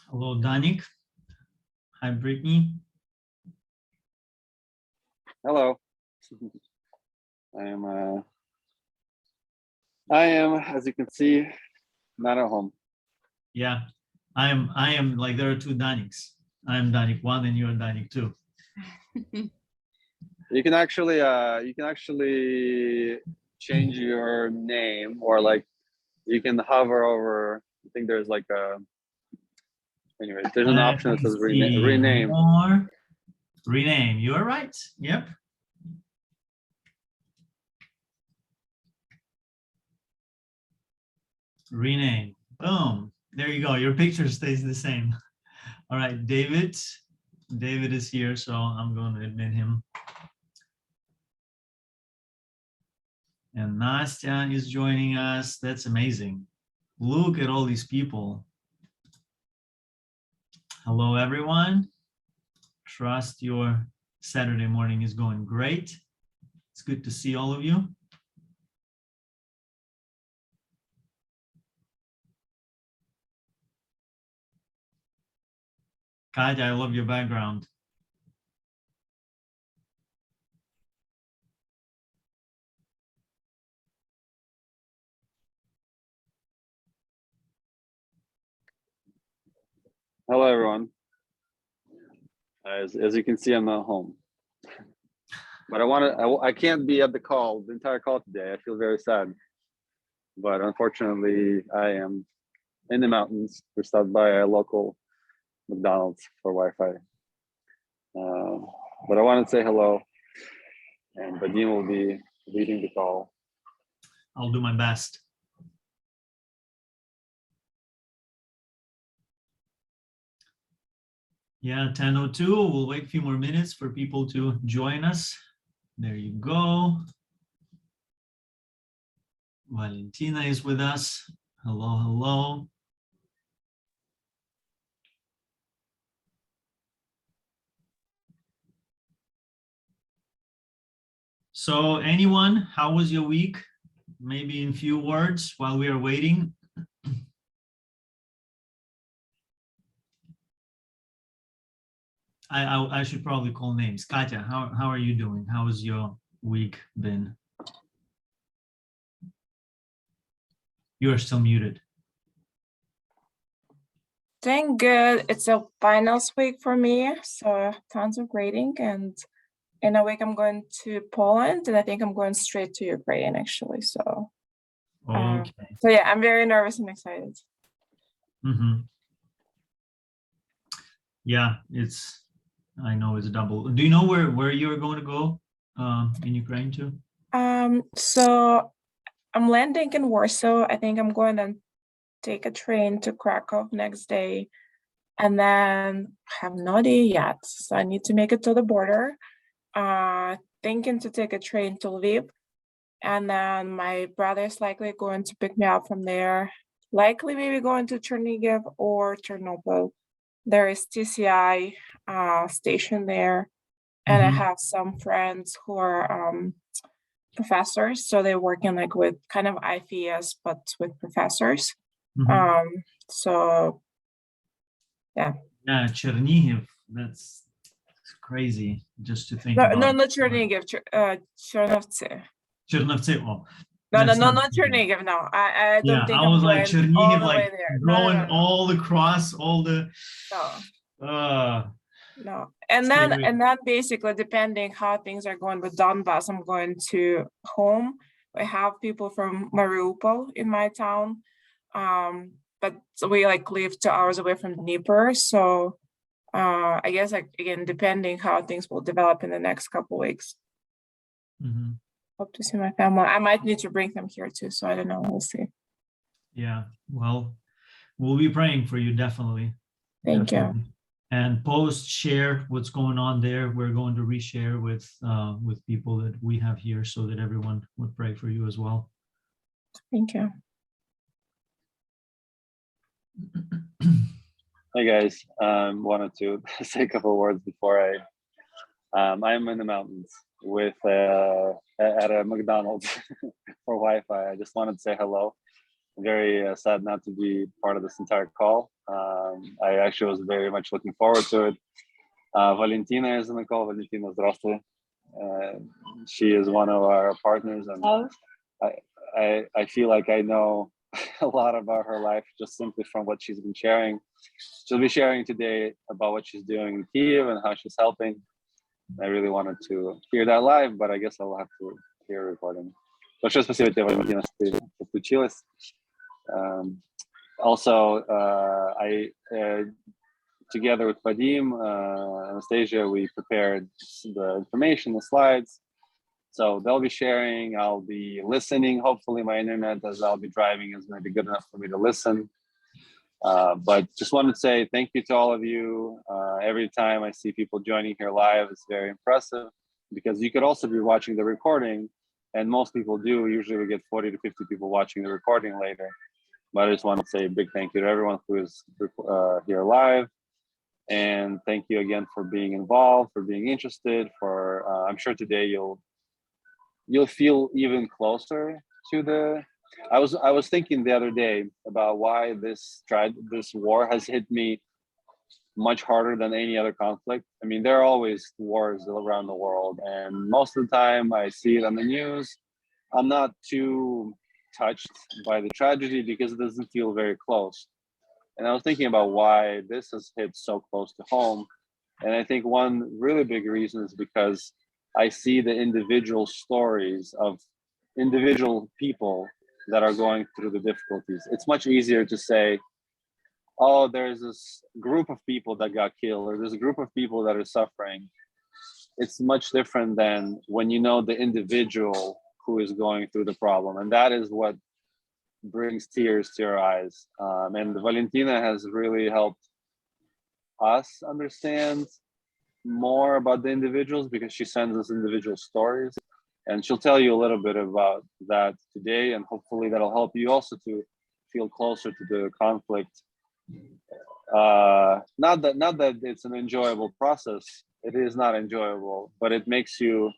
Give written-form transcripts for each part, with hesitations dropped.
Hello, Danik. Hi, Brittany. Hello. I am, as you can see, not at home. Yeah, I am like there are two Daniks. I am Danik 1 and you're Danik 2. You can actually change your name, or like you can hover over. I think there's like a. Anyways, there's an option that says rename. More. Rename. You are right. Yep. Rename. Boom. There you go. Your picture stays the same. All right, David. David is here, so I'm going to admit him. And Nastya is joining us. That's amazing. Look at all these people. Hello, everyone. Trust your Saturday morning is going great. It's good to see all of you. Katya, I love your background. Hello, everyone. As you can see, I'm not home, but I can't be at the entire call today. I feel very sad, but unfortunately, I am in the mountains. We stopped by a local McDonald's for Wi-Fi. But I want to say hello, and Vadim will be leading the call. I'll do my best. Yeah, 10:02. We'll wait a few more minutes for people to join us. There you go. Valentyna is with us. Hello, hello. So anyone, how was your week? Maybe in few words while we are waiting. I should probably call names. Katya, how are you doing? How has your week been? You are still muted. Doing good. It's a finals week for me, so tons of grading, and in a week I'm going to Poland, and I think I'm going straight to Ukraine actually. So, Okay. So yeah, I'm very nervous and excited. Mm-hmm. Yeah, I know it's double. Do you know where you're going to go in Ukraine to? So I'm landing in Warsaw. I think I'm going to take a train to Krakow next day, and then have no idea yet. So I need to make it to the border. Thinking to take a train to Lviv, and then my brother's likely going to pick me up from there. Likely maybe going to Chernihiv or Chernobyl. There is TCI station there, and I have some friends who are professors, so they're working like with kind of IFES but with professors. So yeah. Yeah, Chernihiv. That's crazy just to think No, about. no, not Chernihiv, Chernovtsi. Chernovtsi. Oh. No, not Chernihiv. No, I don't think I was I'm like going Chernihiv, all the like way there. going No. all across all the. No, and then basically depending how things are going with Donbass, I'm going to home. I have people from Mariupol in my town, but we like live 2 hours away from Dnieper, so I guess like again depending how things will develop in the next couple weeks. Hope to see my family. I might need to bring them here too, so I don't know. We'll see. Yeah, well, we'll be praying for you definitely. Thank you. And post share what's going on there. We're going to reshare with people that we have here so that everyone would pray for you as well. Thank you. Hey guys, wanted to say a couple of words before I'm in the mountains with at a McDonald's for Wi-Fi. I just wanted to say hello. Very sad not to be part of this entire call. I actually was very much looking forward to it. Valentyna is in the call. Valentyna, здравствуй. She is one of our partners, and I feel like I know a lot about her life just simply from what she's been sharing. She'll be sharing today about what she's doing in Kyiv and how she's helping. I really wanted to hear that live, but I guess I'll have to hear a recording. Большое спасибо тебе, Валентина, что ты подключилась. Also, together with Vadim, Anastasia, we prepared the information, the slides. So they'll be sharing, I'll be listening. Hopefully my internet, as I'll be driving, is going to be good enough for me to listen. But just wanted to say thank you to all of you. Every time I see people joining here live, it's very impressive, because you could also be watching the recording, and most people do. Usually we get 40 to 50 people watching the recording later. But I just want to say a big thank you to everyone who is here live. And thank you again for being involved, for being interested, I'm sure today you'll feel even closer to the. I was thinking the other day about why this war has hit me much harder than any other conflict. I mean, there are always wars around the world, and most of the time I see it on the news. I'm not too touched by the tragedy because it doesn't feel very close. And I was thinking about why this has hit so close to home. And I think one really big reason is because I see the individual stories of individual people that are going through the difficulties. It's much easier to say, oh, there's this group of people that got killed, or there's a group of people that are suffering. It's much different than when you know the individual who is going through the problem. And that is what brings tears to your eyes. And Valentyna has really helped us understand more about the individuals, because she sends us individual stories, and she'll tell you a little bit about that today, and hopefully that'll help you also to feel closer to the conflict. Not that it's an enjoyable process. It is not enjoyable, but it makes you,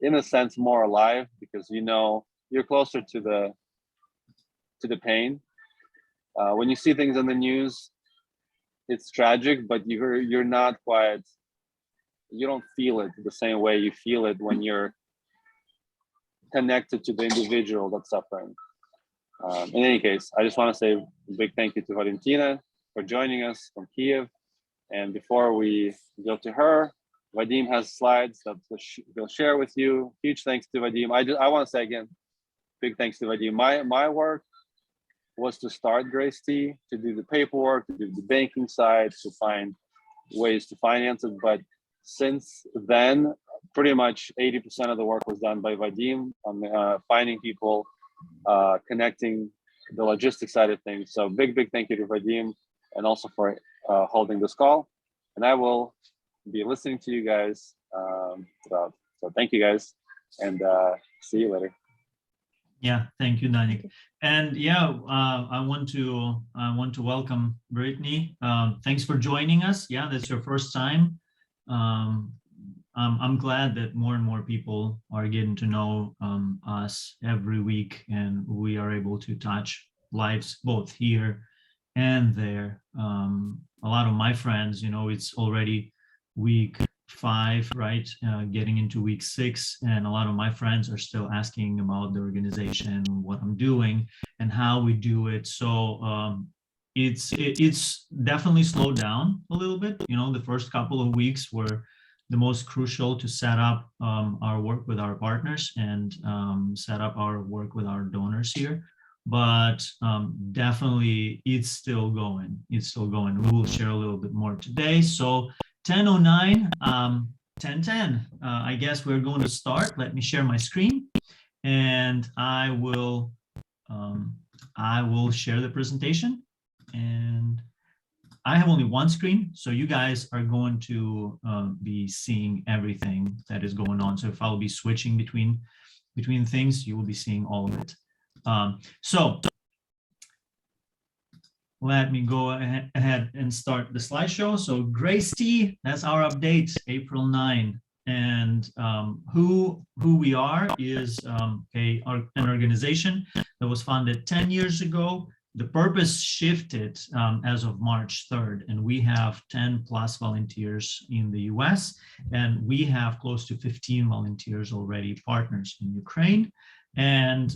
in a sense, more alive, because you know you're closer to the pain. When you see things on the news, it's tragic, but you're not quite. You don't feel it the same way you feel it when you're connected to the individual that's suffering. In any case, I just want to say a big thank you to Valentyna for joining us from Kyiv. And before we go to her, Vadim has slides that he'll share with you. Huge thanks to Vadim. I want to say again, big thanks to Vadim. My work was to start Grace Tea, to do the paperwork, to do the banking side, to find ways to finance it. But since then, pretty much 80% of the work was done by Vadim on finding people, connecting, the logistics side of things. So big thank you to Vadim, and also for holding this call. And I will be listening to you guys throughout. So thank you guys, and see you later. Yeah, thank you, Danik. And yeah, I want to welcome Brittany. Thanks for joining us. Yeah, that's your first time. I'm glad that more and more people are getting to know us every week, and we are able to touch lives both here and there. A lot of my friends, it's already week 5, right? Getting into week 6, and a lot of my friends are still asking about the organization, what I'm doing, and how we do it. So it's definitely slowed down a little bit. The first couple of weeks were the most crucial to set up our work with our partners and set up our work with our donors here. But definitely it's still going. It's still going. We will share a little bit more today. So 10:09, 10:10. I guess we're going to start. Let me share my screen, and I will share the presentation. And I have only one screen, so you guys are going to be seeing everything that is going on. So if I'll be switching between things, you will be seeing all of it. So let me go ahead and start the slideshow. So Grace Tea, that's our update, April 9. And who we are is an organization that was founded 10 years ago the purpose shifted as of March 3rd, and we have 10 plus volunteers in the US, and we have close to 15 volunteers already partners in Ukraine. And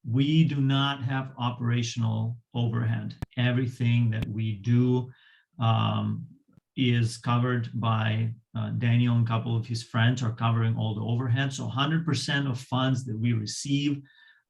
we do not have operational overhead. Everything that we do is covered by Daniel, and a couple of his friends are covering all the overhead. So 100% of funds that we receive,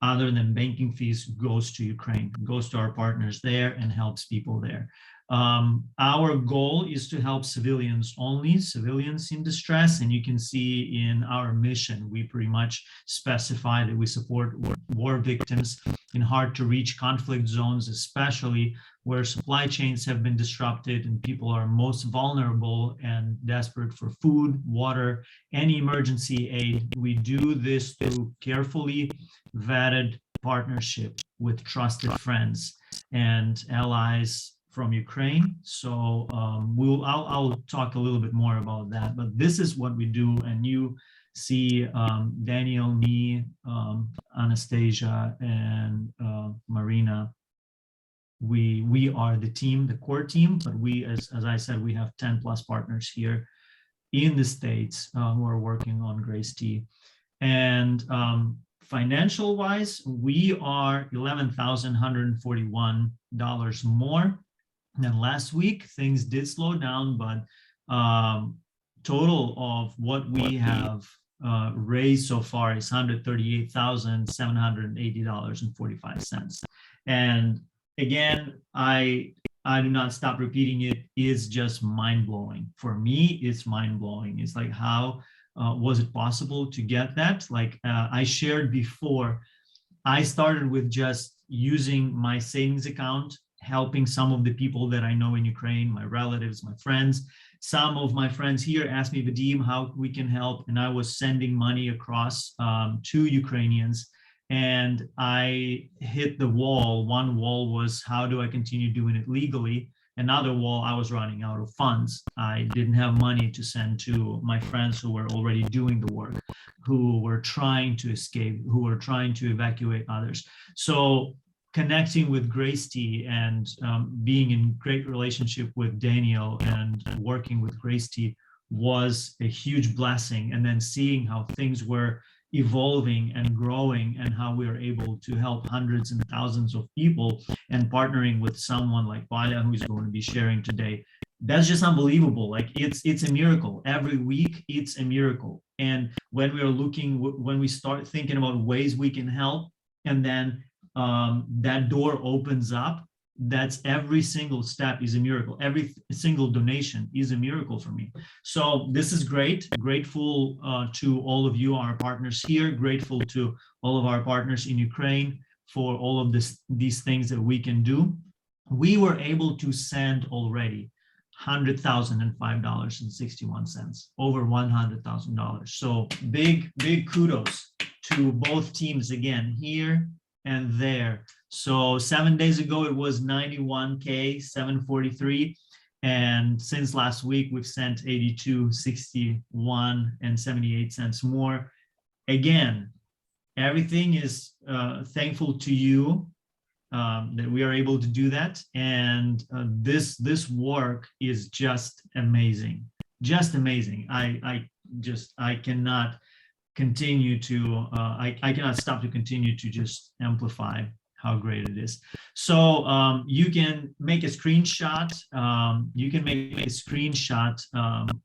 other than banking fees, goes to Ukraine, goes to our partners there and helps people there. Our goal is to help civilians only, civilians in distress. And you can see in our mission, we pretty much specify that we support war victims in hard to reach conflict zones, especially where supply chains have been disrupted and people are most vulnerable and desperate for food, water, any emergency aid. We do this through carefully vetted partnership with trusted friends and allies from Ukraine. So I'll talk a little bit more about that, but this is what we do. And you see Daniel, me, Anastasia, and Marina. We are the team, the core team, but we, as I said, we have 10 plus partners here in the States who are working on Grace Tea. And financial wise, we are $11,141 more than last week. Things did slow down, but total of what we have raised so far is $138,780.45. And again, I do not stop repeating it. It's just mind-blowing. For me, it's mind-blowing. It's like, how was it possible to get that? Like I shared before, I started with just using my savings account, helping some of the people that I know in Ukraine, my relatives, my friends. Some of my friends here asked me, Vadim, how we can help? And I was sending money across to Ukrainians. And I hit the wall. One wall was, how do I continue doing it legally? Another wall, I was running out of funds. I didn't have money to send to my friends who were already doing the work, who were trying to escape, who were trying to evacuate others. So connecting with Grace Tea and being in great relationship with Daniel and working with Grace Tea was a huge blessing. And then seeing how things were evolving and growing and how we are able to help hundreds and thousands of people, and partnering with someone like Valia, who's going to be sharing today. That's just unbelievable. Like it's a miracle. Every week it's a miracle. And when we are looking, when we start thinking about ways we can help, and then that door opens up, that's every single step is a miracle. Every single donation is a miracle for me. So this is great. Grateful to all of you, our partners here. Grateful to all of our partners in Ukraine for all of these things that we can do. We were able to send already $100,005.61, over $100,000. So big kudos to both teams again, here and there. So 7 days ago, it was 91K743. And since last week, we've sent 82.61 and 78 cents more. Again, everything is thankful to you that we are able to do that. And this work is just amazing, just amazing. I cannot continue to, I cannot stop to continue to just amplify how great it is. So you can make a screenshot.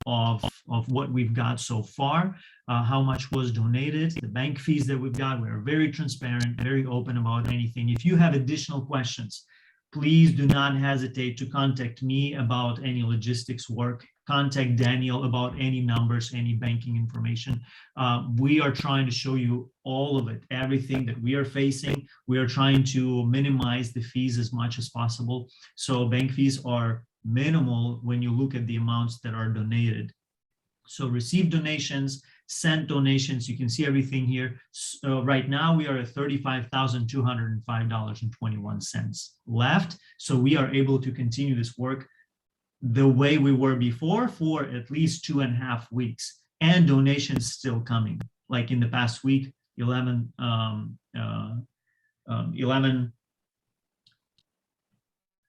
Of what we've got so far, how much was donated, the bank fees that we've got. We're very transparent, very open about anything. If you have additional questions, please do not hesitate to contact me about any logistics work. Contact Daniel about any numbers, any banking information. We are trying to show you all of it, everything that we are facing. We are trying to minimize the fees as much as possible. So bank fees are minimal when you look at the amounts that are donated. So receive donations, send donations. You can see everything here. So right now we are at $35,205.21 left. So we are able to continue this work the way we were before for at least 2.5 weeks, and donations still coming. Like in the past week, 11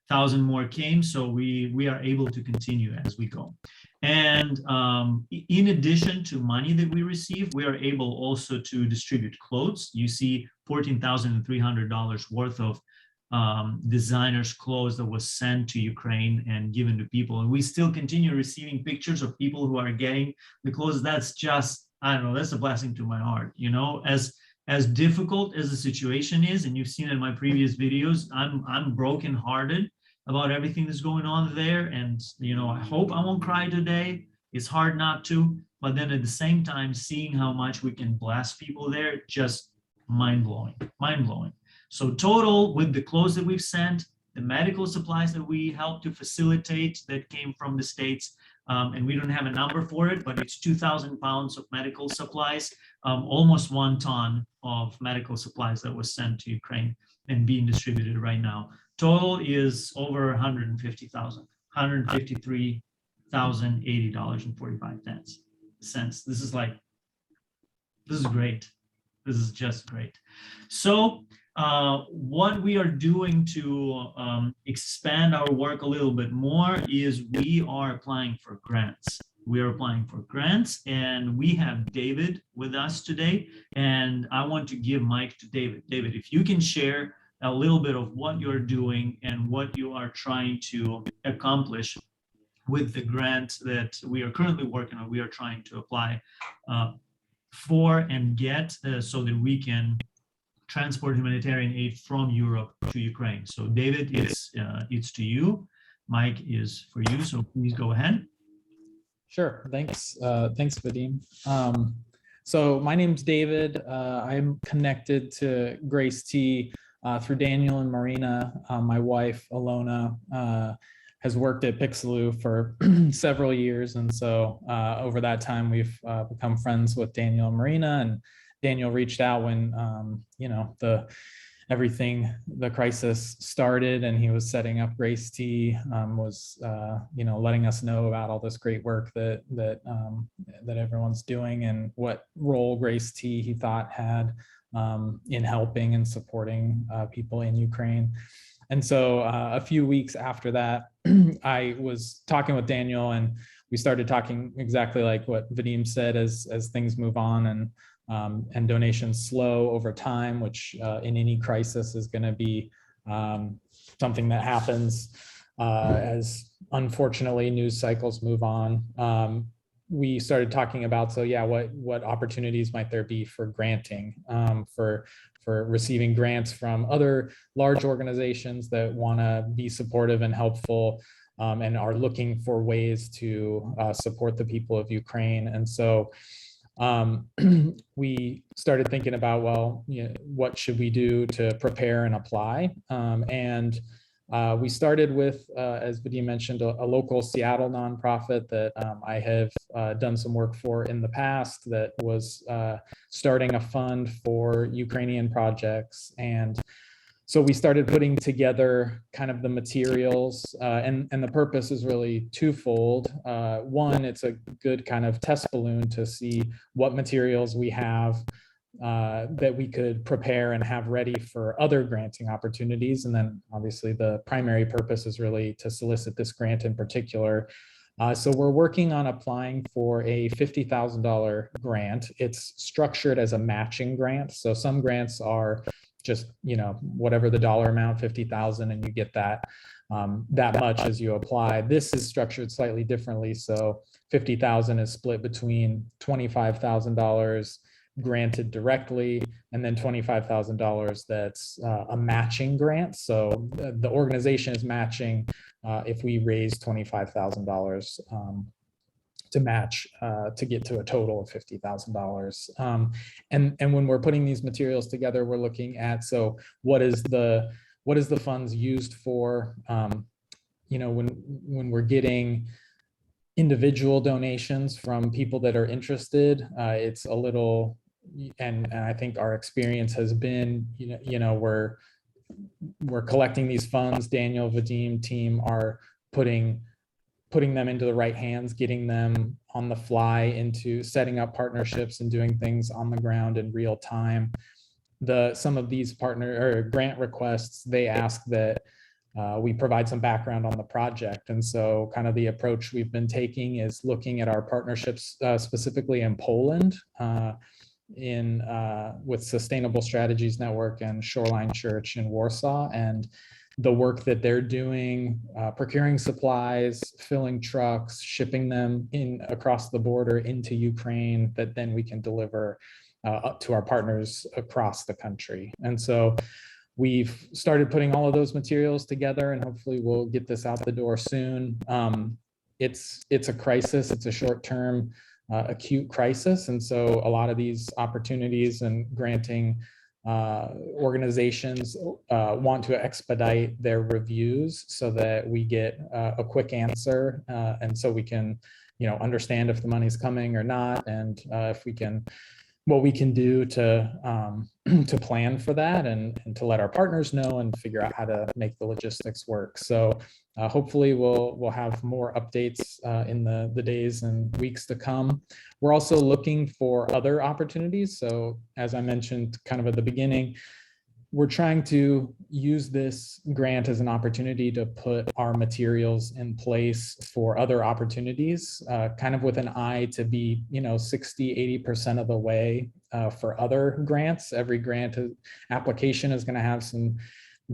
1,000 more came, so we are able to continue as we go. And in addition to money that we receive, we are able also to distribute clothes. You see $14,300 worth of designers' clothes that was sent to Ukraine and given to people. And we still continue receiving pictures of people who are getting the clothes. That's just, I don't know, that's a blessing to my heart. You know, as difficult as the situation is, and you've seen in my previous videos, I'm brokenhearted about everything that's going on there. And, you know, I hope I won't cry today. It's hard not to, but then at the same time, seeing how much we can bless people there, just mind blowing, mind blowing. So total with the clothes that we've sent, the medical supplies that we helped to facilitate that came from the States, and we don't have a number for it, but it's 2,000 pounds of medical supplies, almost 1 ton of medical supplies that was sent to Ukraine and being distributed right now. Total is over 150,000, $153,080.45. This is great. This is just great. So what we are doing to expand our work a little bit more is we are applying for grants. We are applying for grants, and we have David with us today. And I want to give mic to David. David, if you can share a little bit of what you're doing and what you are trying to accomplish with the grant that we are currently working on, we are trying to apply for and get so that we can transport humanitarian aid from Europe to Ukraine. So David, it's to you. Mike is for you, so please go ahead. Sure, thanks. Thanks, Vadim. So my name's David. I'm connected to Grace T through Daniel and Marina. My wife, Alona, has worked at Pixeloo for several years. And so over that time, we've become friends with Daniel and Marina. And Daniel reached out when, you know, the crisis started, and he was setting up Grace T, was, you know, letting us know about all this great work that everyone's doing and what role Grace T he thought had in helping and supporting people in Ukraine. And so a few weeks after that, I was talking with Daniel, and we started talking exactly like what Vadim said, as things move on and donations slow over time, which in any crisis is going to be something that happens as unfortunately news cycles move on. We started talking about, so yeah, what opportunities might there be for granting, for receiving grants from other large organizations that want to be supportive and helpful, and are looking for ways to support the people of Ukraine. And so we started thinking about, well, you know, what should we do to prepare and apply? And we started with, as Vadim mentioned, a local Seattle nonprofit that I have done some work for in the past, that was starting a fund for Ukrainian projects. And so we started putting together kind of the materials, and the purpose is really twofold. One, it's a good kind of test balloon to see what materials we have that we could prepare and have ready for other granting opportunities. And then obviously the primary purpose is really to solicit this grant in particular. So we're working on applying for a $50,000 grant. It's structured as a matching grant. So some grants are just, you know, whatever the dollar amount, 50,000, and you get that much as you apply. This is structured slightly differently. So 50,000 is split between $25,000 granted directly, and then $25,000 that's a matching grant. So the organization is matching if we raise $25,000 to match to get to a total of $50,000. And when we're putting these materials together, we're looking at, so what is the funds used for? You know, when we're getting individual donations from people that are interested, it's a little, and I think our experience has been, you know, we're collecting these funds. Daniel, Vadim, team are putting them into the right hands, getting them on the fly into setting up partnerships and doing things on the ground in real time. Some of these partner or grant requests, they ask that we provide some background on the project. And so kind of the approach we've been taking is looking at our partnerships specifically in Poland with Sustainable Strategies Network and Shoreline Church in Warsaw, and the work that they're doing, procuring supplies, filling trucks, shipping them across the border into Ukraine, that then we can deliver up to our partners across the country. And so we've started putting all of those materials together, and hopefully we'll get this out the door soon. It's a crisis. It's a short-term acute crisis. And so a lot of these opportunities and granting organizations want to expedite their reviews so that we get a quick answer. And so we can, understand if the money's coming or not, and if we can, what we can do to plan for that and to let our partners know and figure out how to make the logistics work. So hopefully we'll have more updates in the days and weeks to come. We're also looking for other opportunities. So as I mentioned kind of at the beginning, we're trying to use this grant as an opportunity to put our materials in place for other opportunities, kind of with an eye to be, 60, 80% of the way for other grants. Every grant application is going to have some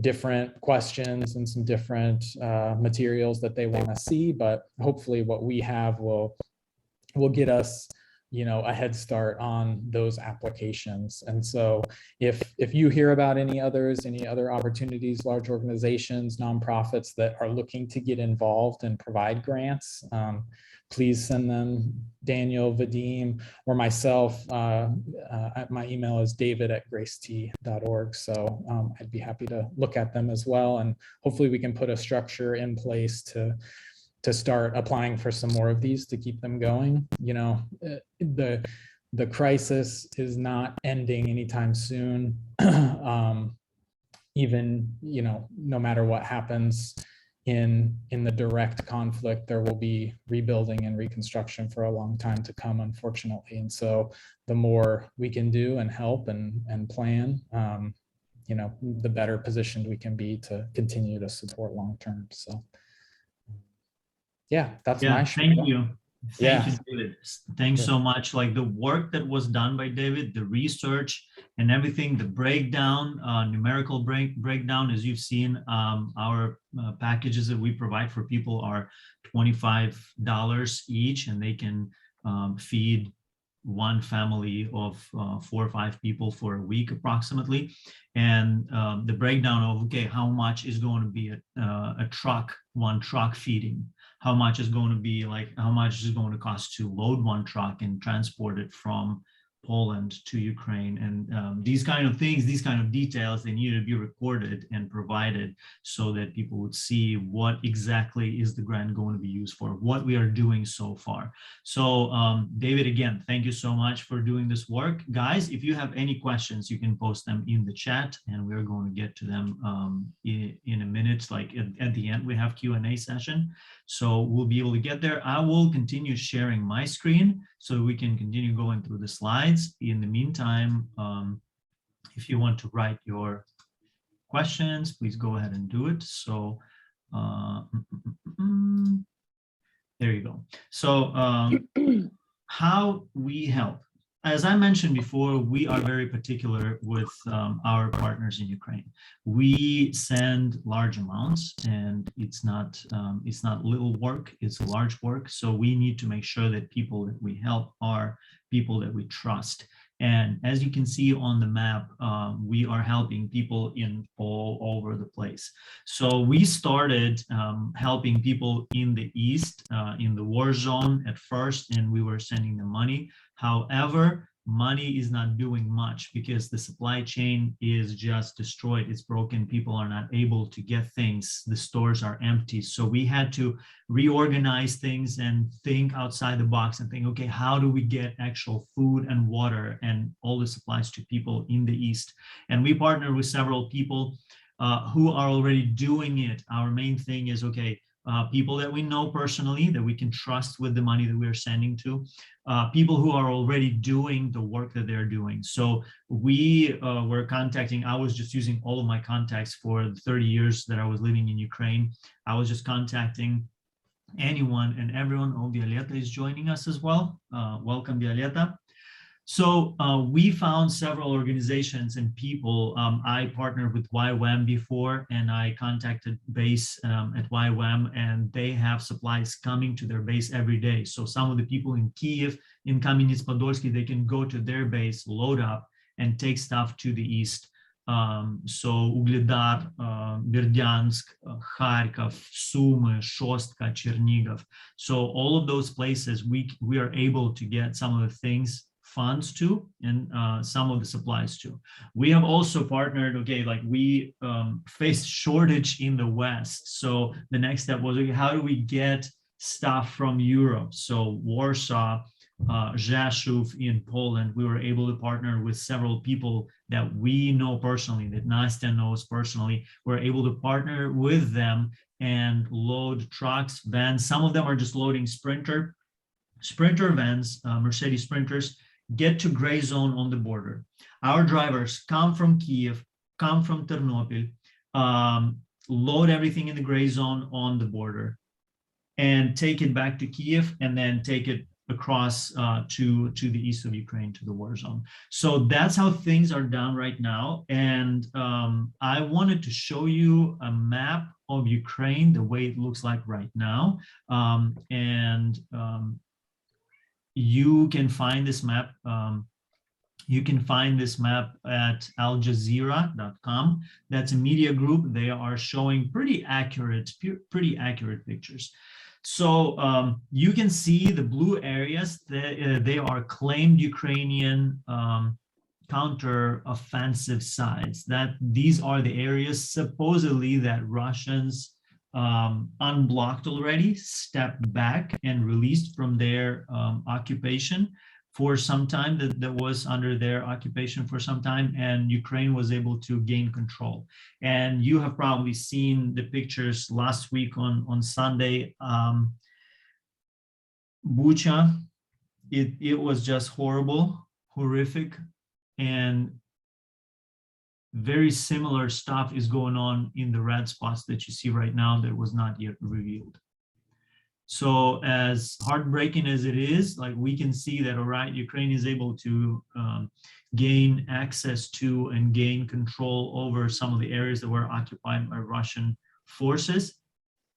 different questions and some different materials that they want to see, but hopefully what we have will get us a head start on those applications. And so if you hear about any other opportunities, large organizations, nonprofits that are looking to get involved and provide grants, please send them Daniel, Vadim, or myself. My email is david@gracet.org. So I'd be happy to look at them as well. And hopefully we can put a structure in place to start applying for some more of these to keep them going. The crisis is not ending anytime soon. Even, no matter what happens in the direct conflict, there will be rebuilding and reconstruction for a long time to come, unfortunately. And so the more we can do and help and plan, the better positioned we can be to continue to support long-term. So yeah, that's my thank you. Thank you, David. Thanks Sure. so much. Like the work that was done by David, the research and everything, the breakdown, numerical breakdown, as you've seen, our packages that we provide for people are $25 each, and they can feed one family of 4 or 5 people for a week approximately. And the breakdown of, okay, how much is going to be one truck feeding? How much is going to be how much is going to cost to load one truck and transport it from Poland to Ukraine? And these kind of things, these kind of details, they need to be recorded and provided so that people would see what exactly is the grant going to be used for, what we are doing so far. So David, again, thank you so much for doing this work. Guys, if you have any questions, you can post them in the chat and we're going to get to them in a minute. Like at the end, we have Q&A session. So we'll be able to get there. I will continue sharing my screen so we can continue going through the slides. In the meantime, if you want to write your questions, please go ahead and do it. So there you go. So how we help. As I mentioned before, we are very particular with our partners in Ukraine. We send large amounts, and it's not little work, it's a large work. So we need to make sure that people that we help are people that we trust. And as you can see on the map, we are helping people in all over the place. So we started helping people in the East, in the war zone at first, and we were sending them money. However, money is not doing much because the supply chain is just destroyed. It's broken. People are not able to get things. The stores are empty. So we had to reorganize things and think outside the box and think, okay, how do we get actual food and water and all the supplies to people in the East? And we partner with several people who are already doing it. Our main thing is, okay, people that we know personally, that we can trust with the money that we are sending to, people who are already doing the work that they're doing. So we were contacting, I was just using all of my contacts for the 30 years that I was living in Ukraine. I was just contacting anyone and everyone. Oh, Violeta is joining us as well. Welcome, Violeta. So we found several organizations and people. I partnered with YWAM before, and I contacted base at YWAM, and they have supplies coming to their base every day. So some of the people in Kyiv, in Kamenets-Podolsky, they can go to their base, load up, and take stuff to the east. So Ugledar, Berdyansk, Kharkov, Sumy, Shostka, Chernigov. So all of those places, we are able to get some of the things, funds to, and some of the supplies to. We have also partnered, okay, like we faced shortage in the West. So the next step was, okay, how do we get stuff from Europe? So Warsaw, Rzeszów in Poland, we were able to partner with several people that we know personally, that Nastya knows personally. We're able to partner with them and load trucks, vans. Some of them are just loading Sprinter vans, Mercedes Sprinters, get to gray zone on the border. Our drivers come from Kyiv, come from Ternopil, load everything in the gray zone on the border, and take it back to Kyiv, and then take it across to the east of Ukraine, to the war zone. So that's how things are done right now. And I wanted to show you a map of Ukraine, the way it looks like right now. You can find this map. You can find this map at aljazeera.com. That's a media group. They are showing pretty accurate pictures. So you can see the blue areas. They are claimed Ukrainian counter-offensive sites. That these are the areas supposedly that Russians unblocked already, stepped back, and released from their occupation for some time, that was under their occupation for some time, and Ukraine was able to gain control. And you have probably seen the pictures last week on Sunday. Bucha, it was just horrible, horrific, and very similar stuff is going on in the red spots that you see right now that was not yet revealed. So as heartbreaking as it is, like, we can see that, all right, Ukraine is able to gain access to and gain control over some of the areas that were occupied by Russian forces.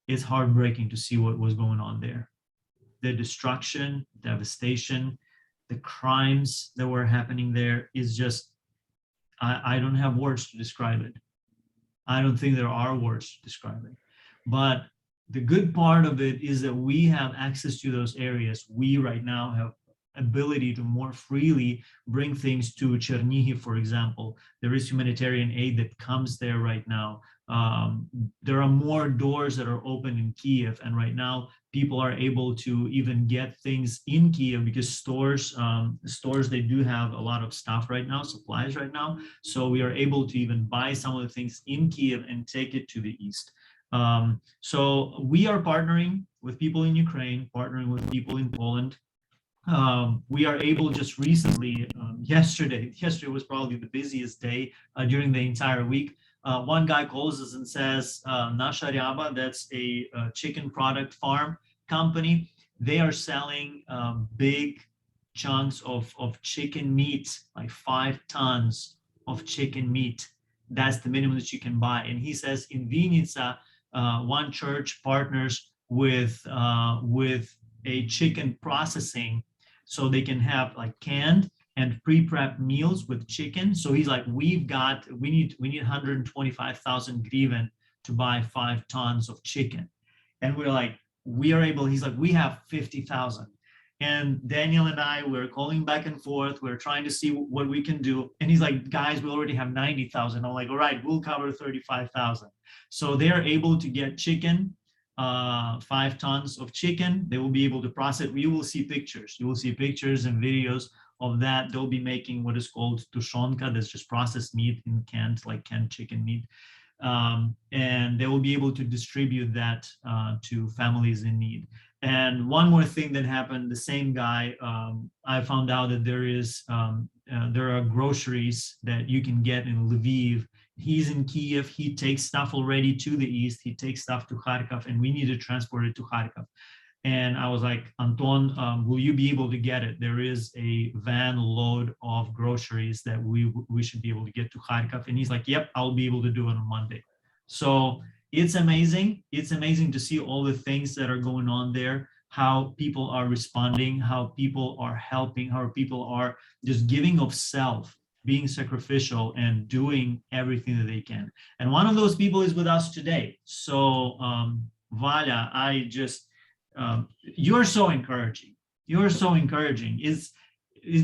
It's heartbreaking to see what was going on there. The destruction, devastation, the crimes that were happening there is just, I don't have words to describe it. I don't think there are words to describe it. But the good part of it is that we have access to those areas. We right now have ability to more freely bring things to Chernihiv, for example. There is humanitarian aid that comes there right now. There are more doors that are open in Kyiv, and right now people are able to even get things in Kyiv, because stores, they do have a lot of stuff right now, supplies right now. So we are able to even buy some of the things in Kyiv and take it to the east. So we are partnering with people in Ukraine, partnering with people in Poland. We are able just recently, yesterday was probably the busiest day during the entire week. One guy calls us and says, Nasha Ryaba, that's a chicken product farm company. They are selling big chunks of chicken meat, like 5 tons of chicken meat. That's the minimum that you can buy. And he says in Vinica, one church partners with a chicken processing, so they can have like canned and pre-prep meals with chicken. So he's like, we need 125,000 hryvnia to buy 5 tons of chicken. And we're like, he's like, we have 50,000. And Daniel and I were calling back and forth. We're trying to see what we can do. And he's like, guys, we already have 90,000. I'm like, all right, we'll cover 35,000. So they're able to get chicken, 5 tons of chicken. They will be able to process it. You will see pictures. You will see pictures and videos of that. They'll be making what is called tushonka. That's just processed meat in canned chicken meat. and they will be able to distribute that to families in need. And one more thing that happened, the same guy, I found out that there are groceries that you can get in Lviv. He's in Kyiv. He takes stuff already to the east. He takes stuff to Kharkov, and we need to transport it to Kharkov. And I was like, Anton, will you be able to get it? There is a van load of groceries that we should be able to get to Kharkov. And he's like, yep, I'll be able to do it on Monday. So it's amazing. It's amazing to see all the things that are going on there, how people are responding, how people are helping, how people are just giving of self, being sacrificial and doing everything that they can. And one of those people is with us today. So Valia, you're so encouraging. You're so encouraging. It's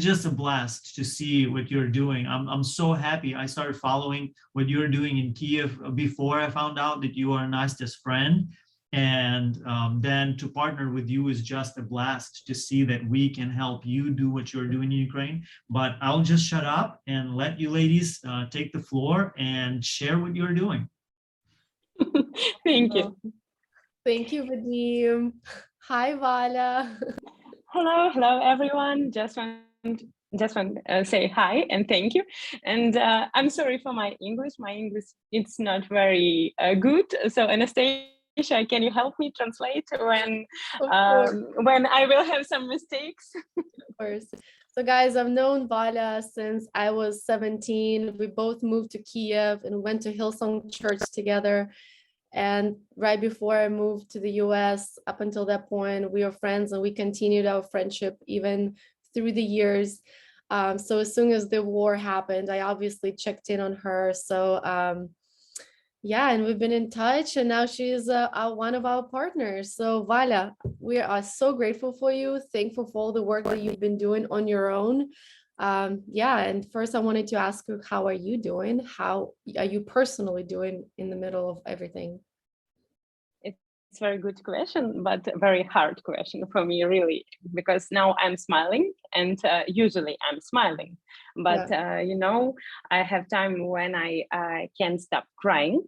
just a blast to see what you're doing. I'm so happy. I started following what you're doing in Kyiv before I found out that you are Nastya's friend. And then to partner with you is just a blast to see that we can help you do what you're doing in Ukraine. But I'll just shut up and let you ladies take the floor and share what you're doing. Thank you. Thank you, Vadim. Hi, Vala. Hello, everyone. Just want to say hi and thank you. And I'm sorry for my English. My English it's not very good. So Anastasia, can you help me translate when I will have some mistakes? Of course. So guys, I've known Vala since I was 17. We both moved to Kyiv and went to Hillsong Church together. And right before I moved to the US, up until that point, we were friends and we continued our friendship even through the years. So as soon as the war happened, I obviously checked in on her. So yeah, and we've been in touch, and now she's one of our partners. So Vala, we are so grateful for you, thankful for all the work that you've been doing on your own. Yeah, and first I wanted to ask you, how are you doing? How are you personally doing in the middle of everything? It's a very good question, but a very hard question for me, really, because now I'm smiling, and usually I'm smiling, but you know, I have time when I can't stop crying,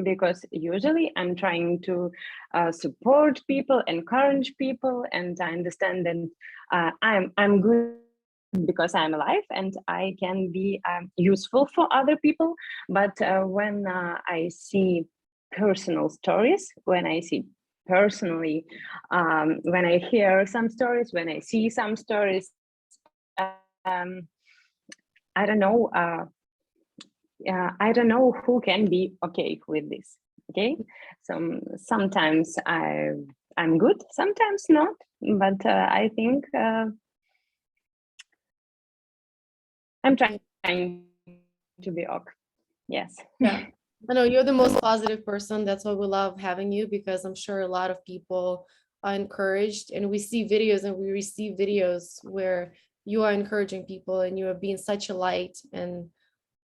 because usually I'm trying to support people, encourage people, and I understand that I'm good because I'm alive and I can be useful for other people. But when I see personal stories, when I see personally, when I hear some stories, when I see some stories, I don't know. I don't know who can be okay with this. Okay, so sometimes I'm good, sometimes not. But I think I'm trying to be okay. Yes. Yeah. I know you're the most positive person. That's why we love having you, because I'm sure a lot of people are encouraged, and we see videos and we receive videos where you are encouraging people and you are being such a light and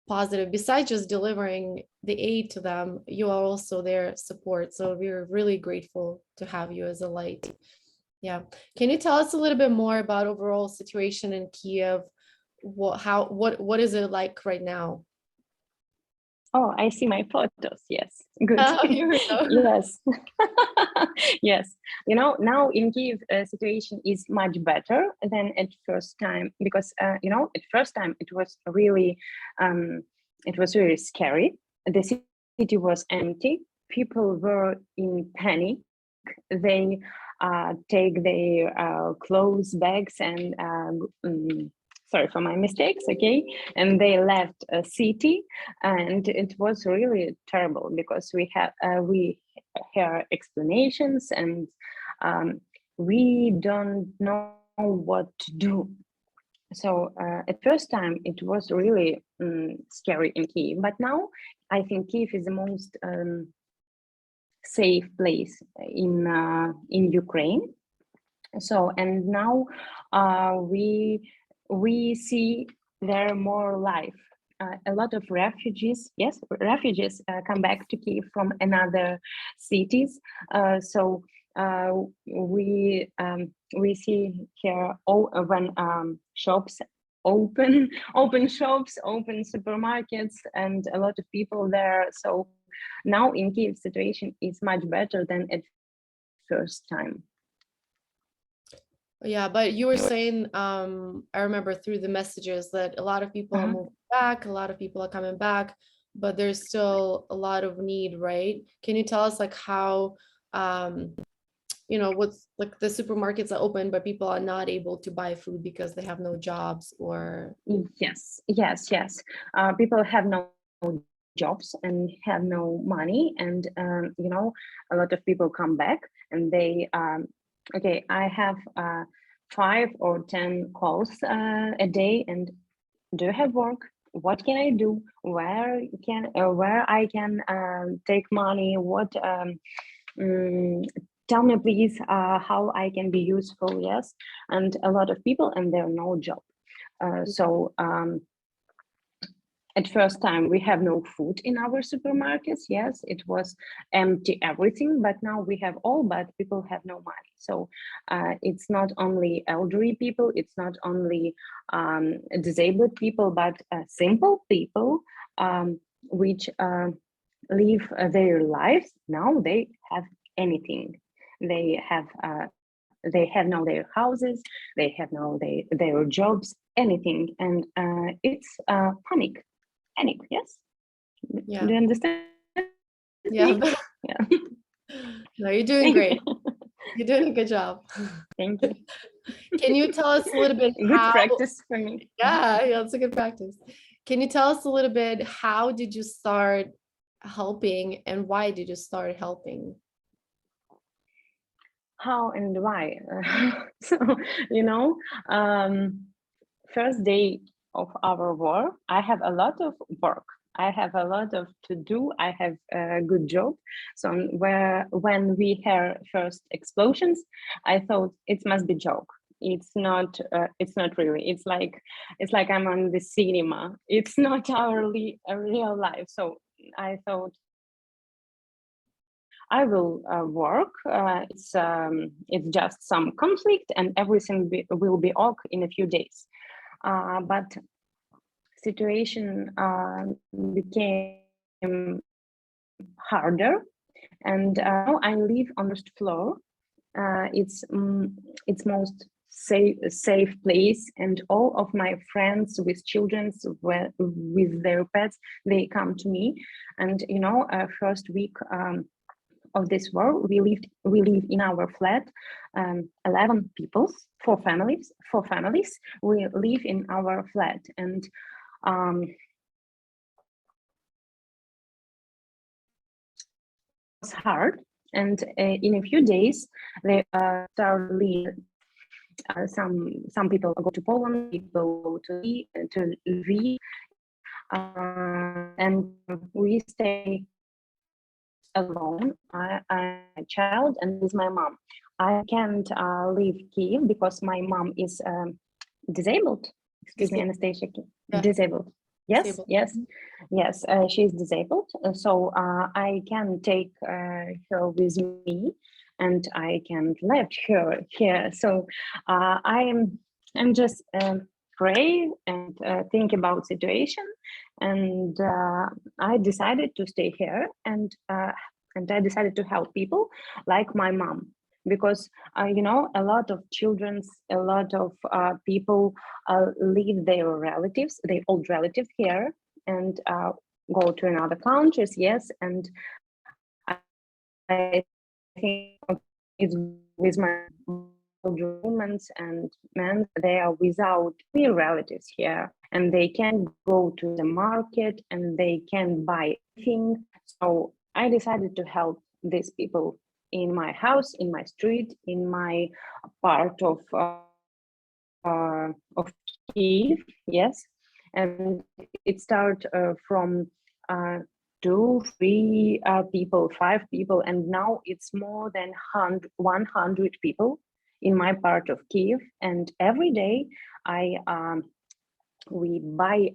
positive. Besides just delivering the aid to them, you are also their support. So we're really grateful to have you as a light. Yeah. Can you tell us a little bit more about overall situation in Kyiv? What is it like right now? Oh, I see my photos. Yes, good. Here we go. Yes, yes. You know, now in Kyiv, situation is much better than at first time, because you know, at first time it was really scary. The city was empty. People were in panic. They take their clothes, bags, and sorry for my mistakes, okay, and they left a city, and it was really terrible, because we hear explanations, and we don't know what to do. So at first time it was really scary in Kyiv, but now I think Kyiv is the most safe place in Ukraine. So, and now we see there more life. A lot of refugees, yes, refugees come back to Kyiv from another cities. So we see here when shops open shops, open supermarkets, and a lot of people there. So now in Kyiv situation is much better than at first time. Yeah, but you were saying, I remember through the messages that a lot of people are moving back, a lot of people are coming back, but there's still a lot of need, right? Can you tell us like how, what's like the supermarkets are open, but people are not able to buy food because they have no jobs or? Yes. People have no jobs and have no money, and a lot of people come back and they okay, I have 5 or 10 calls a day, and do you have work? What can I do? Where I can take money? What tell me please how I can be useful. Yes, and a lot of people, and there are no job. So at first time we have no food in our supermarkets. Yes, it was empty everything, but now we have all, but people have no money. So it's not only elderly people, it's not only disabled people, but simple people which live their lives. Now they have anything. They have now their houses, they have now their jobs, anything, and it's panic. Yes. Yeah. Do you understand? Yeah. Yeah. No, you're doing great. You're doing a good job. Thank you. Can you tell us a little bit Good practice for me. Yeah, it's a good practice. Can you tell us a little bit, how did you start helping and why did you start helping? How and why? So, first day of our war, I have a lot of work. I have a lot of to do. I have a good job. So when we heard first explosions, I thought it must be joke. It's not. It's not really. It's like I'm on the cinema. It's not a real life. So I thought I will work. It's just some conflict, and everything will be ok in a few days. But situation became harder, and now I live on the first floor. It's most safe place, and all of my friends with children, with their pets, they come to me. And first week of this war, we live in our flat, 11 people, four families. We live in our flat, and it's hard. And in a few days, they start leave. Some people go to Poland, people go to Lviv, and we stay alone. I'm a child and with my mom. I can't leave Kyiv because my mom is disabled. Excuse me, Anastasia. Yeah. Disabled. Yes, Disabled. yes. She's disabled, so I can take her with me, and I can left her here. So I'm just pray and think about situation, and I decided to stay here, and I decided to help people like my mom, because a lot of children, a lot of people leave their relatives, their old relatives here, and go to another countries. Yes, and I think it's with my women and men, they are without real relatives here, and they can go to the market and they can buy anything. So I decided to help these people in my house, in my street, in my part of Kyiv. Yes, and it started from 2, 3 people, 5 people, and now it's more than 100 people in my part of Kyiv. And every day we buy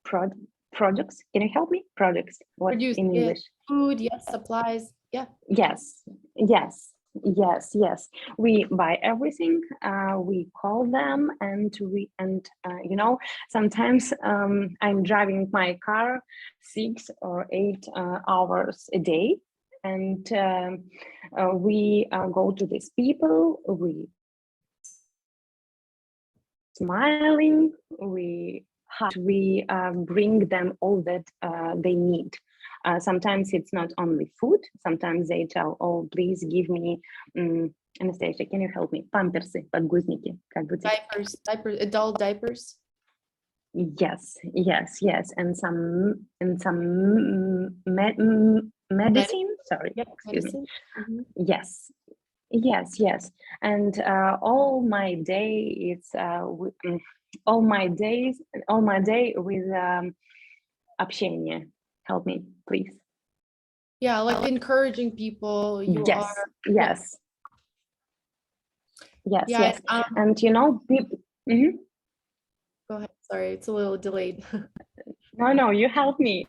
products. Can you help me? Products. What Produce, in yeah. English? Food, yes, supplies, yeah. Yes. Yes. We buy everything. We call them, and sometimes I'm driving my car 6 or 8 hours a day, and we go to these people. We smiling. We bring them all that they need. Sometimes it's not only food. Sometimes they tell, "Oh, please give me, Anastasia, can you help me? Памперсы, подгузники, как будет?" Diapers, adult diapers. Yes, and some medicine. Sorry, Yep, excuse me. medicine. Mhm. Yes, and all my day all my day with общение. Help me, please. Yeah, like encouraging people. You Yes, are. yes, Yeah. and people. Go ahead. Sorry, it's a little delayed. No, you help me.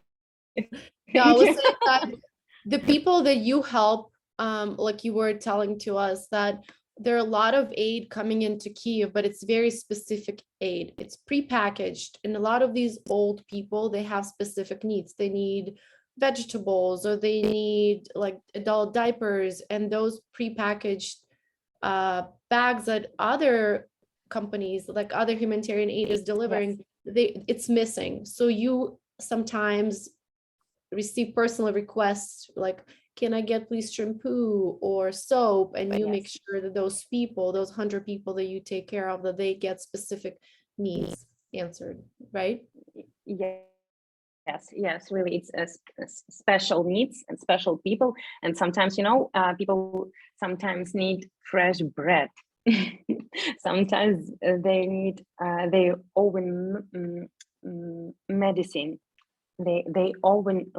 No, I Thank was you. saying that the people that you help, like you were telling to us, that there are a lot of aid coming into Kyiv, but it's very specific aid. It's prepackaged, and a lot of these old people, they have specific needs. They need vegetables, or they need like adult diapers, and those prepackaged bags that other companies, like other humanitarian aid, is delivering, it's missing. So you sometimes receive personal requests like, can I get please shampoo or soap, and you make sure that those people, those 100 people that you take care of, that they get specific needs answered, right? Yes, really, it's special needs and special people, and sometimes people sometimes need fresh bread. Sometimes they need their own medicine. They own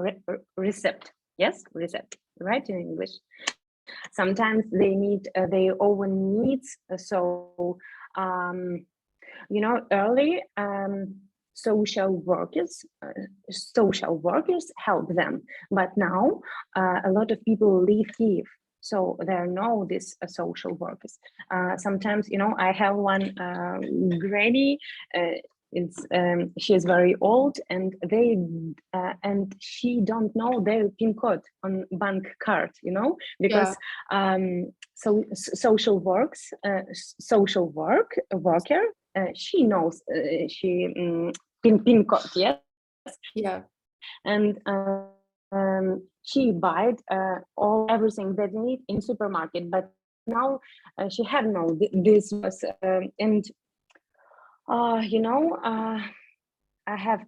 recept. Yes, recept, right, in English. Sometimes they need their own needs. So early social workers help them, but now a lot of people leave Kyiv, so there are no these social workers. Sometimes I have one granny. She is very old, and she don't know their PIN code on bank card, because social worker, she knows PIN code, yes. Yeah. And she buy everything that they need in supermarket, but now she had this was and I have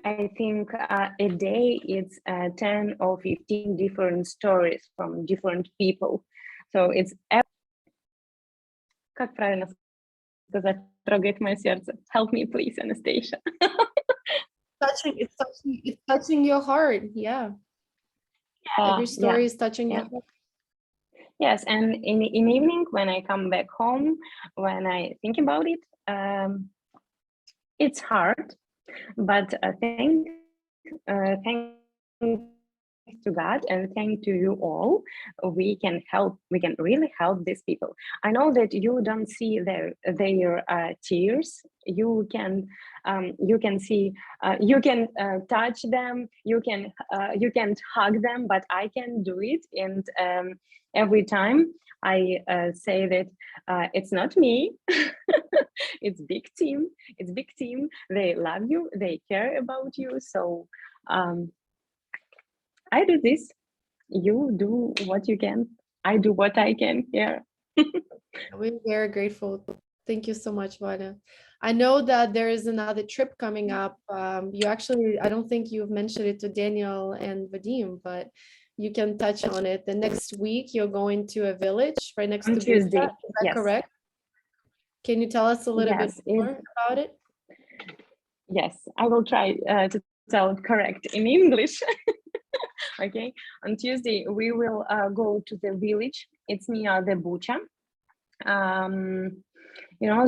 I think a day it's 10 or 15 different stories from different people. So it's как правильно сказать, трогает мое сердце. Help me, please, Anastasia. It's touching your heart. Yeah. Every story is touching your heart. Yes, and in the evening when I come back home, when I think about it, it's hard, but thank to God and thank to you all, we can really help these people. I know that you don't see their tears. You can see, you can touch them, you can hug them, but I can do it. And every time I say that it's not me. It's big team. They love you, they care about you. So I do this, you do what you can, I do what I can. Yeah. We're very grateful. Thank you so much, Vanya. I know that there is another trip coming up. You actually, I don't think you've mentioned it to Daniel and Vadim, but you can touch on it. The next week, you're going to a village right next to Tuesday. Bucha. Is that correct? Can you tell us a little bit more about it? Yes, I will try to tell it correct in English. Okay, on Tuesday we will go to the village. It's near the Bucha.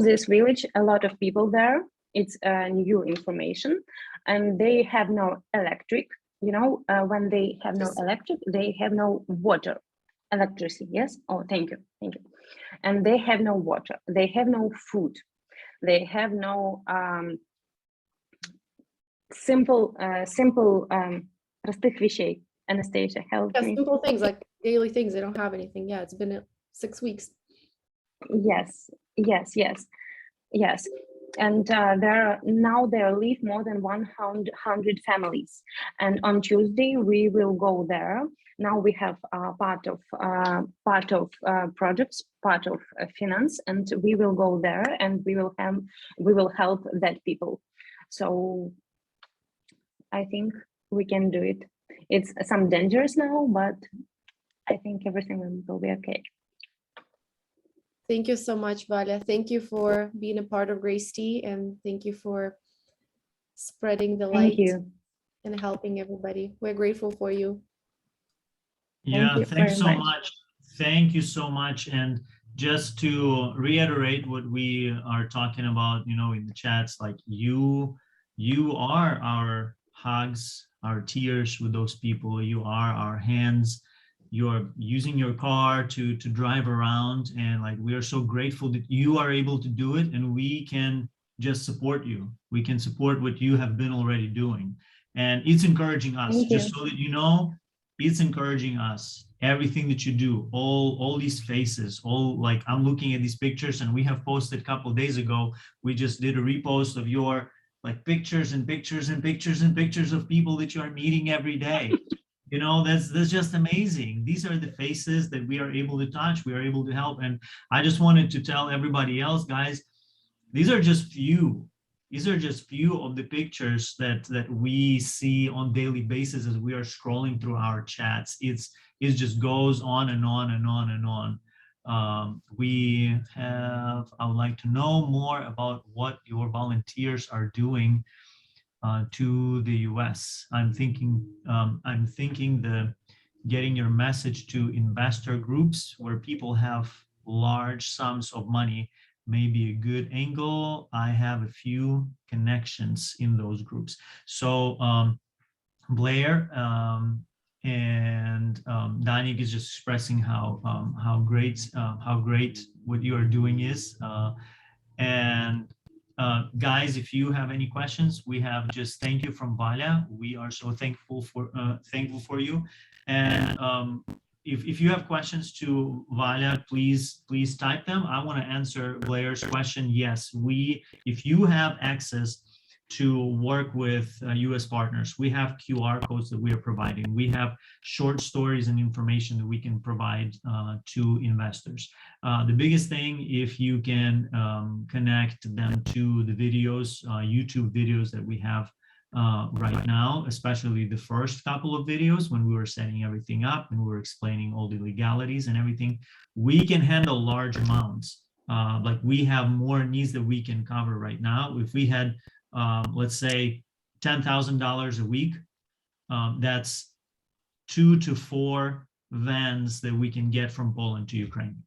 This village, a lot of people there. It's new information, and they have no electric. you know, when they have no electric, they have no water, electricity. Yes. Oh, thank you, thank you. And they have no water. They have no food. They have no simple, простых вещей. Anastasia, help Yeah, me. simple things like daily things. They don't have anything. Yeah, it's been 6 weeks. Yes, yes, yes, yes. And there live more than 100 families. And on Tuesday we will go there. Now we have part of projects, part of finance, and we will go there and we will help that people. So I think we can do it. It's some dangerous now, but I think everything will be okay. Thank you so much, Valia. Thank you for being a part of Grace Tea, and thank you for spreading the light Thank you. and helping everybody. We're grateful for you. Yeah, you thanks very so much. Thank you so much. And just to reiterate what we are talking about, you know, in the chats, like you are our hugs, our tears with those people. You are our hands. You're using your car to drive around, and like we are so grateful that you are able to do it, and we can just support you. We can support what you have been already doing, and it's encouraging us. Thank Just you. so that you know, it's encouraging us. Everything that you do, all these faces, all like I'm looking at these pictures, and we have posted a couple of days ago. We just did a repost of your like pictures and pictures and pictures and pictures of people that you are meeting every day. You know, that's just amazing. These are the faces that we are able to touch, we are able to help. And I just wanted to tell everybody else, guys, these are just few. These are just few of the pictures that we see on daily basis as we are scrolling through our chats. It just goes on and on and on and on. I would like to know more about what your volunteers are doing to the US. I'm thinking the getting your message to investor groups where people have large sums of money may be a good angle. I have a few connections in those groups. So Blair and Danik is just expressing how great what you are doing is. And guys, if you have any questions, we have just thank you from Valia. We are so thankful for you. And if you have questions to Valia, please type them. I want to answer Blair's question. Yes, if you have access to work with US partners, we have QR codes that we are providing. We have short stories and information that we can provide to investors. The biggest thing, if you can connect them to the videos, YouTube videos that we have right now, especially the first couple of videos when we were setting everything up and we were explaining all the legalities and everything, we can handle large amounts. Like we have more needs that we can cover right now. If we had, let's say, $10,000 a week, that's 2 to 4 vans that we can get from Poland to Ukraine,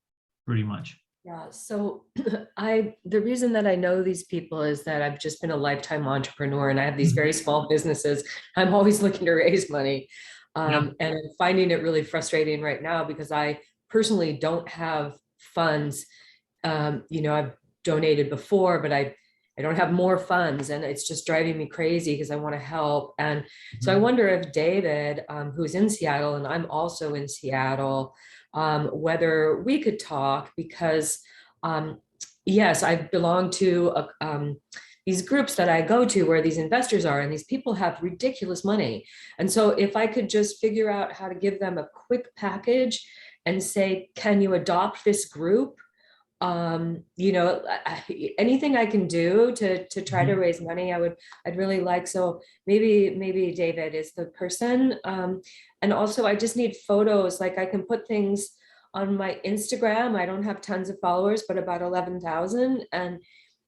pretty much. Yeah, so the reason that I know these people is that I've just been a lifetime entrepreneur and I have these very small businesses. I'm always looking to raise money. And I'm finding it really frustrating right now because I personally don't have funds. I've donated before, but I don't have more funds, and it's just driving me crazy because I want to help. And so I wonder if David, who's in Seattle, and I'm also in Seattle, whether we could talk, because yes, I belong to these groups that I go to where these investors are, and these people have ridiculous money. And so if I could just figure out how to give them a quick package and say, can you adopt this group? Anything I can do to try to raise money, I'd really like. So maybe David is the person. And also I just need photos. Like I can put things on my Instagram. I don't have tons of followers, but about 11,000. And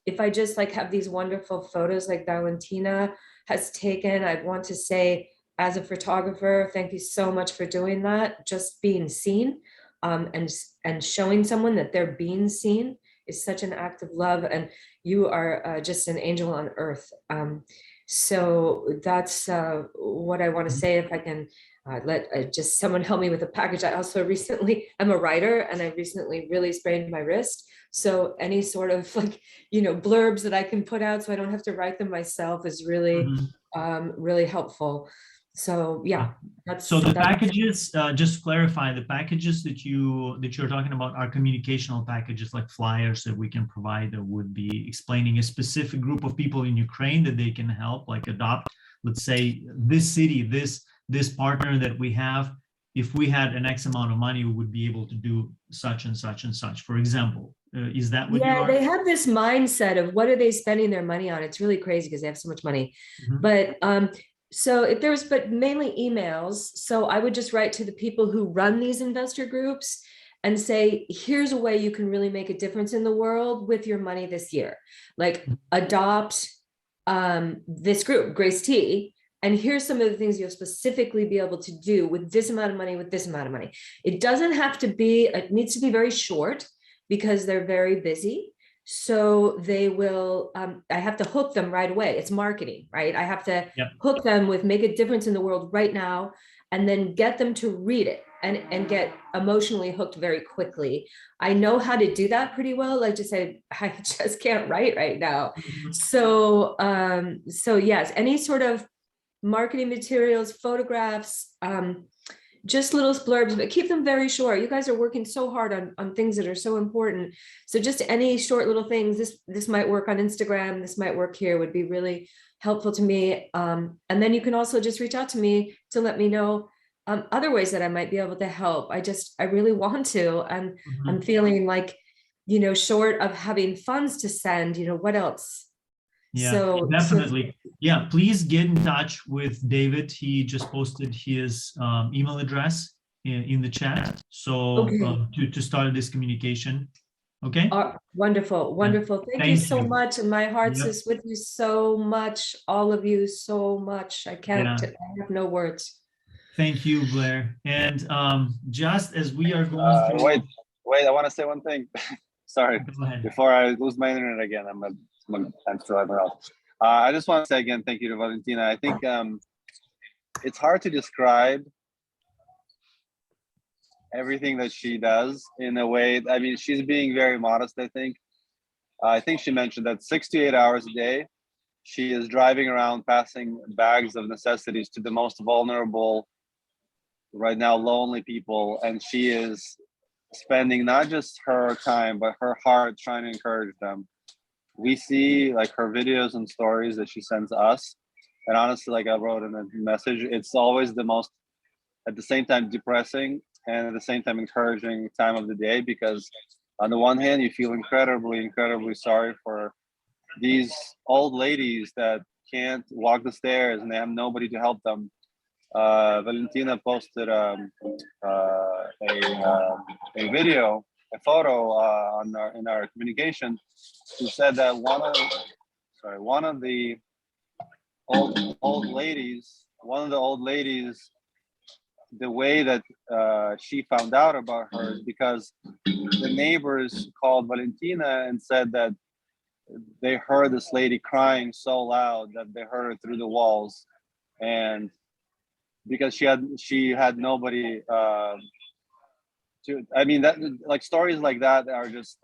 if I just like have these wonderful photos like Valentyna has taken, I want to say, as a photographer, thank you so much for doing that. Just being seen. And showing someone that they're being seen is such an act of love, and you are just an angel on earth. So that's what I want to say. If I can let just someone help me with a package. I also recently, I'm a writer, and I recently really sprained my wrist. So any sort of like, blurbs that I can put out so I don't have to write them myself is really, really helpful. So yeah, So the packages, just to clarify, the packages that you're talking about are communicational packages, like flyers that we can provide that would be explaining a specific group of people in Ukraine that they can help, like adopt, let's say, this city, this partner that we have. If we had an X amount of money, we would be able to do such and such and such, for example. Is that what you are? They have this mindset of what are they spending their money on? It's really crazy because they have so much money. But so if there's, but mainly emails. So I would just write to the people who run these investor groups and say, here's a way you can really make a difference in the world with your money this year. Like adopt this group, Grace T, and here's some of the things you'll specifically be able to do with this amount of money, with this amount of money. It doesn't have to be, it needs to be very short because they're very busy. So they will, I have to hook them right away. It's marketing, right? I have to hook them with make a difference in the world right now, and then get them to read it and get emotionally hooked very quickly. I know how to do that pretty well. Like just say, I just can't write right now. So, so yes, any sort of marketing materials, photographs, just little blurbs, but keep them very short. You guys are working so hard on things that are so important. So just any short little things, this might work on Instagram, this might work here, would be really helpful to me. And then you can also just reach out to me to let me know other ways that I might be able to help. I really want to, and I'm feeling like, short of having funds to send, what else? Yeah, so definitely. Yeah, please get in touch with David. He just posted his email address in the chat. So to start this communication. Okay. Wonderful. Thank you so much. And my heart is with you so much. All of you so much. I have no words. Thank you, Blair. And just as we are going through... Wait, I want to say one thing. Sorry, before I lose my internet again, I'm still everywhere else. I just want to say again, thank you to Valentyna. I think it's hard to describe everything that she does in a way. I mean, she's being very modest, I think. I think she mentioned that 6 to 8 hours a day, she is driving around passing bags of necessities to the most vulnerable, right now, lonely people. And she is spending not just her time, but her heart trying to encourage them. We see like her videos and stories that she sends us. And honestly, like I wrote in the message, it's always the most, at the same time, depressing and at the same time encouraging time of the day, because on the one hand, you feel incredibly sorry for these old ladies that can't walk the stairs and they have nobody to help them. Valentyna posted a video, a photo in our communication. She said that one of the old ladies, the way that she found out about her is because the neighbors called Valentyna and said that they heard this lady crying so loud that they heard her through the walls, and because she had nobody to, I mean, that like stories like that are just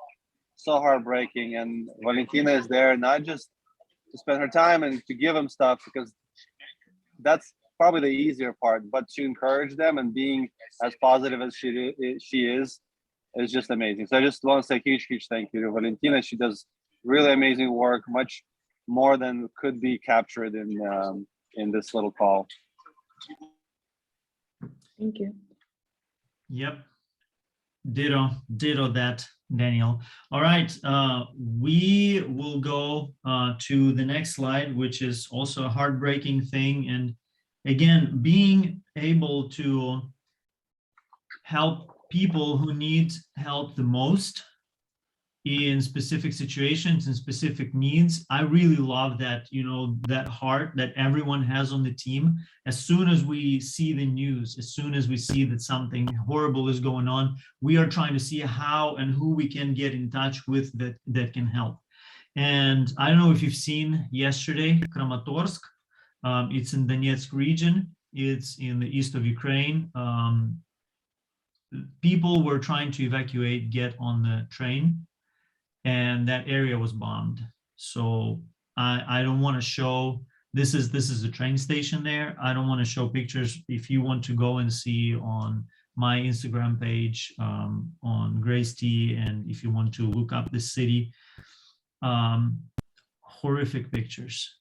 so heartbreaking. And Valentyna is there not just to spend her time and to give them stuff, because that's probably the easier part, but to encourage them and being as positive as she is just amazing. So I just want to say huge thank you to Valentyna. She does really amazing work, much more than could be captured in this little call. Thank you. Yep. Ditto that, Daniel. All right, we will go to the next slide, which is also a heartbreaking thing. And again, being able to help people who need help the most in specific situations and specific needs. I really love that, that heart that everyone has on the team. As soon as we see the news, as soon as we see that something horrible is going on, we are trying to see how and who we can get in touch with that can help. And I don't know if you've seen yesterday, Kramatorsk. It's in Donetsk region. It's in the east of Ukraine. People were trying to evacuate, get on the train, and that area was bombed. So I don't want to show, this is a train station there. I don't want to show pictures. If you want to go and see on my Instagram page, on Grace T, and if you want to look up the city, horrific pictures.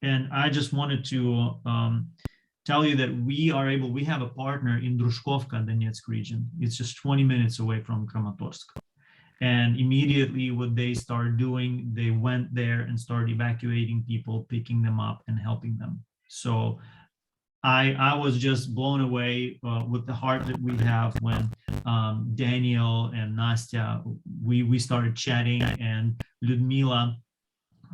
And I just wanted to tell you that we have a partner in Drushkovka, Donetsk region. It's just 20 minutes away from Kramatorsk. And immediately what they started doing, they went there and started evacuating people, picking them up and helping them. So I was just blown away with the heart that we have when Daniel and Nastya, we started chatting, and Ludmila,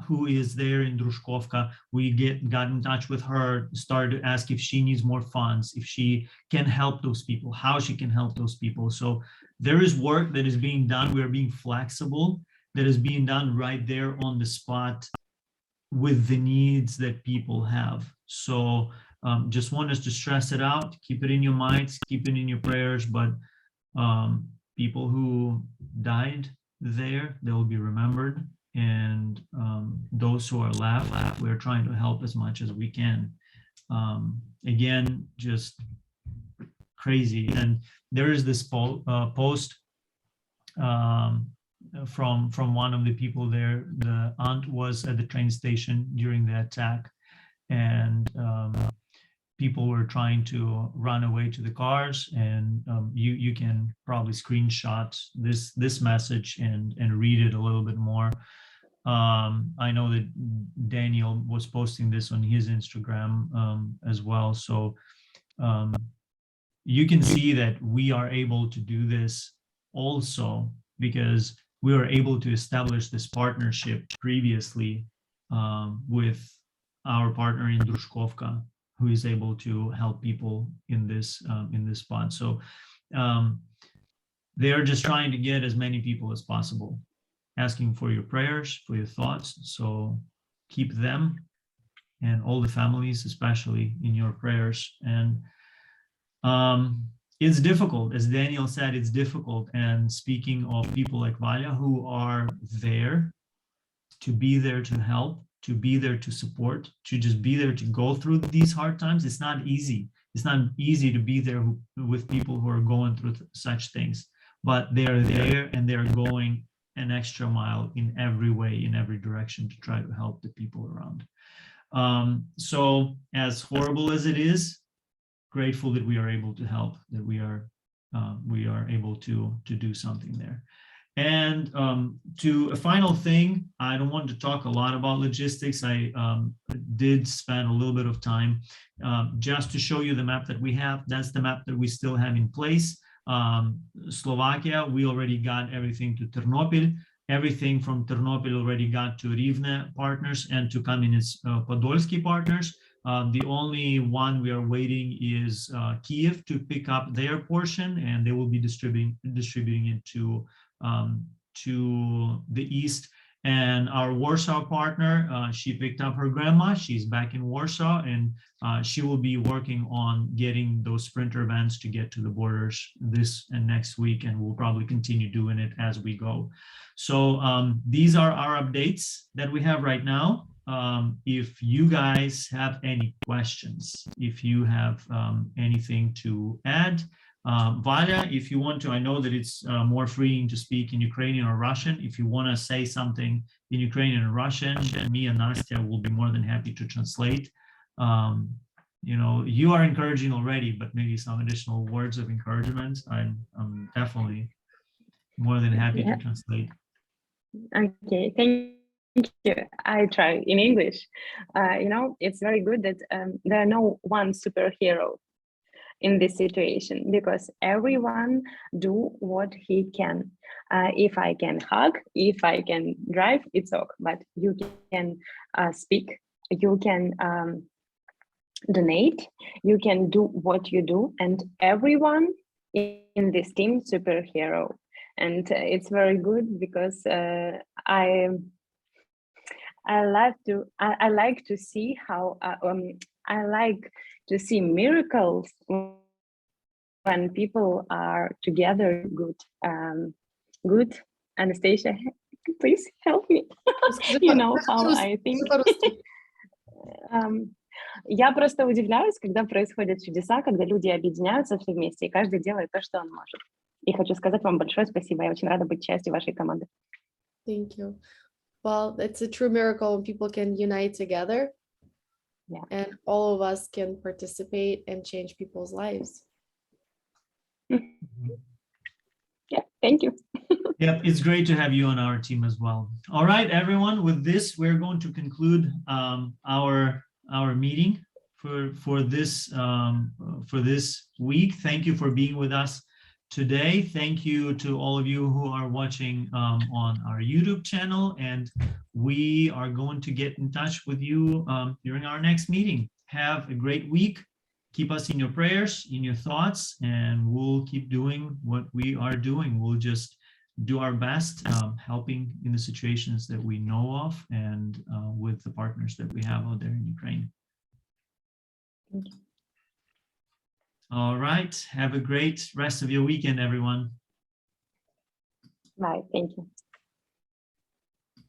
who is there in Drushkovka, we got in touch with her, started to ask if she needs more funds, if she can help those people, how she can help those people. So there is work that is being done. We are being flexible, that is being done right there on the spot with the needs that people have. So just want us to stress it out, keep it in your minds, keep it in your prayers, but people who died there, they will be remembered. And those who are left, we're trying to help as much as we can. Again, just crazy. And there is this post from one of the people there. The aunt was at the train station during the attack, and people were trying to run away to the cars, and you can probably screenshot this message and read it a little bit more. I know that Daniel was posting this on his Instagram as well. So you can see that we are able to do this also because we were able to establish this partnership previously with our partner in Drushkovka, who is able to help people in this spot. So they are just trying to get as many people as possible, asking for your prayers, for your thoughts. So keep them and all the families, especially, in your prayers. And it's difficult, as Daniel said, it's difficult. And speaking of people like Valya, who are there to be there to help, to be there to support, to just be there to go through these hard times, it's not easy. It's not easy to be there with people who are going through such things, but they are there and they're going an extra mile in every way, in every direction, to try to help the people around. So as horrible as it is, grateful that we are able to help, that we are able to do something there. And to a final thing, I don't want to talk a lot about logistics. I did spend a little bit of time just to show you the map that we have. That's the map that we still have in place. Slovakia, we already got everything to Ternopil. Everything from Ternopil already got to Rivne partners and to Kamenets Podolsky partners. The only one we are waiting is Kyiv to pick up their portion, and they will be distributing it to the east. And our Warsaw partner, she picked up her grandma. She's back in Warsaw, and she will be working on getting those sprinter vans to get to the borders this and next week, and we'll probably continue doing it as we go. So these are our updates that we have right now. If you guys have any questions, if you have anything to add, Valya, if you want to, I know that it's more freeing to speak in Ukrainian or Russian. If you want to say something in Ukrainian or Russian, then me and Nastya will be more than happy to translate. You know, you are encouraging already, but maybe some additional words of encouragement. I'm definitely more than happy to translate. Okay, thank you. I try in English. You know, it's very good that there are no one superhero in this situation, because everyone do what he can. If I can hug, if I can drive, it's okay, but you can speak, you can donate, you can do what you do, and everyone in this team superhero. and it's very good because I like to see how I like to see miracles when people are together. Good. Anastasia, please help me. You know how I think. Я просто удивляюсь, когда происходят чудеса, когда люди объединяются все вместе, и каждый делает то, что он может. И хочу сказать вам большое спасибо. Я очень рада быть частью вашей команды. Thank you. Well, it's a true miracle when people can unite together. Yeah. And all of us can participate and change people's lives. Yeah, thank you. Yep, it's great to have you on our team as well. All right, everyone. With this, we're going to conclude our meeting for this week. Thank you for being with us today. Thank you to all of you who are watching on our YouTube channel, and we are going to get in touch with you during our next meeting. Have a great week. Keep us in your prayers, in your thoughts, and we'll keep doing what we are doing. We'll just do our best, helping in the situations that we know of and with the partners that we have out there in Ukraine. All right. Have a great rest of your weekend, everyone. Bye. Thank you.